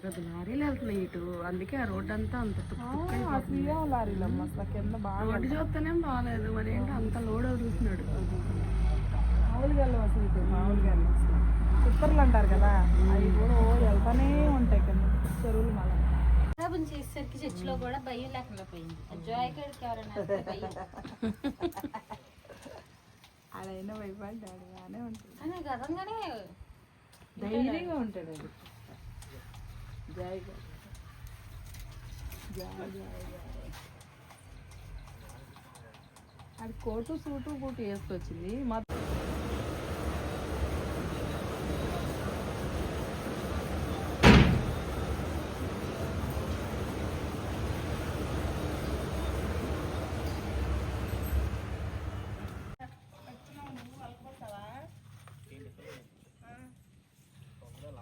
పెద్ద లారీలు వెళ్తున్నాయి ఇటు, అందుకే ఆ రోడ్డు అంతా అంత లారీలమ్మ అసలు కింద బాగా రోడ్డు చూస్తేనే బాగాలేదు, మరి ఏంటి అంత లోడ్ వదులుతున్నాడు. మామూలుగా వెళ్ళవు అసలు ఇటు, మామూలుగా వెళ్ళవు అసలు. కుప్పర్లు అంటారు కదా, అవి కూడా వెళ్తానే ఉంటాయి కింద చెరువులు. మళ్ళీ చేసేసరికి చర్చిలో కూడా భయం లేకుండా పోయింది. జాయ్ గడికి ఎవరైనా అడైనా భయపడ్డాడు, బాగానే ఉంటుంది కానీ గతంగానే ధైర్యంగా ఉంటాడు. అది జాయ్ జాయ్ జాయ్ జాయ్. అది కోటు సూటు బూటు వేసుకొచ్చింది.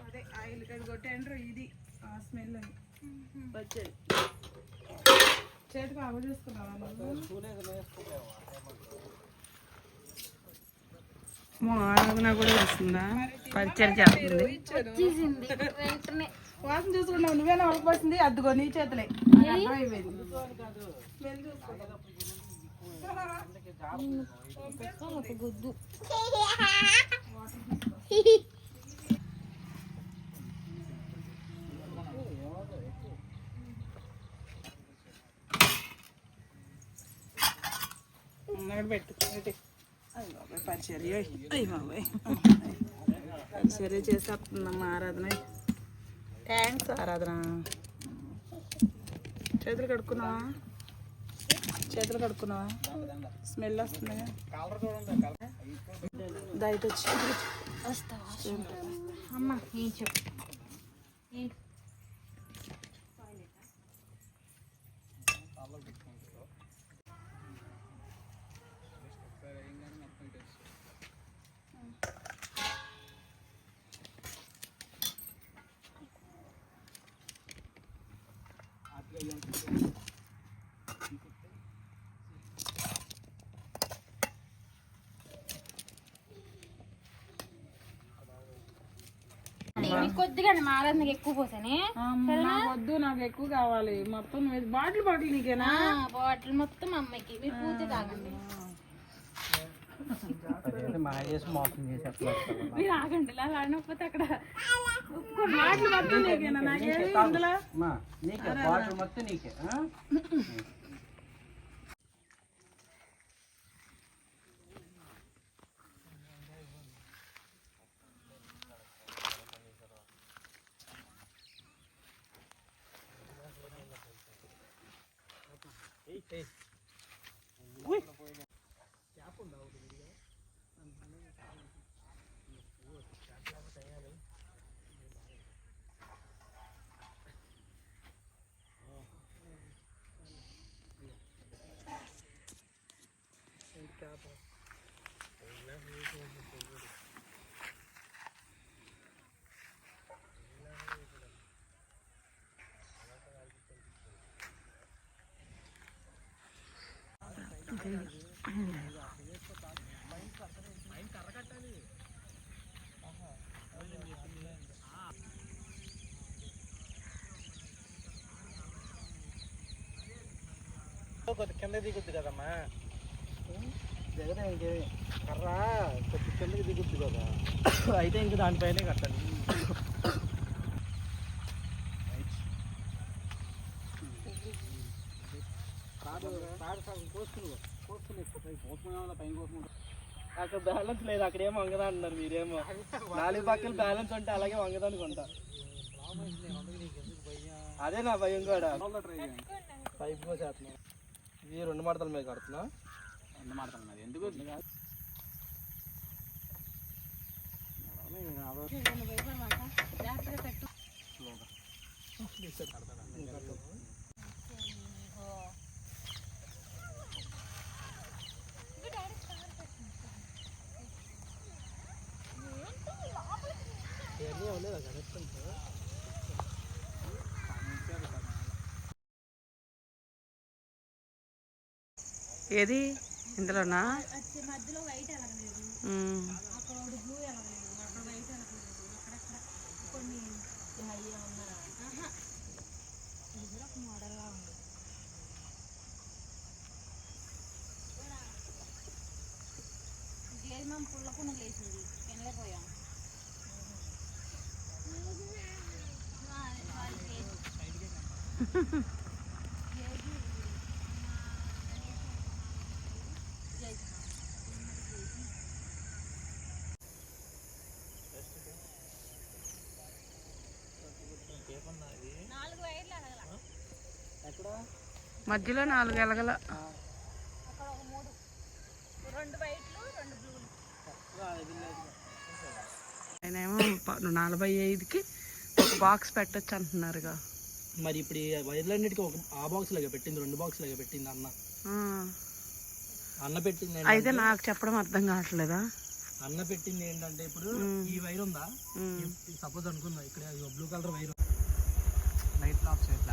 అదే ఆయిల్ కది కొట్టండ్రు, ఇది ఆ స్మెల్ అని వచ్చేది. చేతికి ఆగు చూసుకున్నావా? మా ఆరాధన కూడా వస్తుందా, పరిచయం చేస్తుంది. వాసన చూసుకున్నావు, నువ్వేనా వలకపోసింది? అద్దుకో నీ చేతులే అయిపోయింది. గుద్దు పరిచర్య చేసేస్తుందమ్మా ఆరాధన. థ్యాంక్స్ ఆరాధన. చేతులు కడుక్కున్నావా? చేతులు కడుక్కున్నావా? స్మెల్ వస్తుంది. దయతో వచ్చి వస్తావా అమ్మ? ఏం చెప్పు. కొద్దిగా మారానికి ఎక్కువ పోసానే. వద్దు, నాకు ఎక్కువ కావాలి. మొత్తం బాటిల్ బాటిల్ నీకేనా? బాటిల్ మొత్తం అమ్మాయికి. మీరు పూర్తి తాగండి. మీరు ఆగండి, ఇలా ఆడకపోతే అక్కడ బాటిల్ మొత్తం నీకేనా? నాకేమి ఇందులో బాటిల్ మొత్తం నీకే. కింద దిగుద్ది కదమ్మా, దిగదా ఇంకేమి కర్రా కొద్ది కిందకి దిగుద్ది కదా. అయితే ఇంక దానిపైనే కట్టాలి. అక్కడ బ్యాలెన్స్ లేదు, అక్కడేమో వంగదా అంటున్నారు మీరేమో. 4 పక్కలు బ్యాలెన్స్ ఉంటే అలాగే వంగదా అనుకుంటా. అదే నా భయం కూడా. పైప్ కోసేస్తున్నా. ఇది 2 మడతల మీద కడుతున్నా. 2 మడతల మీద ఎందుకు? ఏది ఇందులోనా? మధ్యలో వైట్ ఎలగలేదు, అక్కడ బ్లూ ఎలగలేదు, అక్కడ వైట్ ఎలగలేదు, అక్కడక్కడ కొన్ని పుల్ల పునుగులు వేసింది తినలేకపోయాం. మధ్యలో 4 ఎలగల. ఆయనేమో 45కి ఒక బాక్స్ పెట్టచ్చు అంటున్నారుగా. మరి ఇప్పుడు ఈ వైర్లన్నిటికీ ఒక ఆ బాక్స్ లాగా పెట్టింది, 2 బాక్స్ లాగా పెట్టింది అన్న పెట్టింది. అయితే నాకు చెప్పడం అర్థం కావట్లేదా? అన్న పెట్టింది ఏంటంటే ఇప్పుడు ఈ వైర్ ఉందా, సపోజ్ అనుకుందా ఇక్కడ blue colour wire light of చేద్దాం.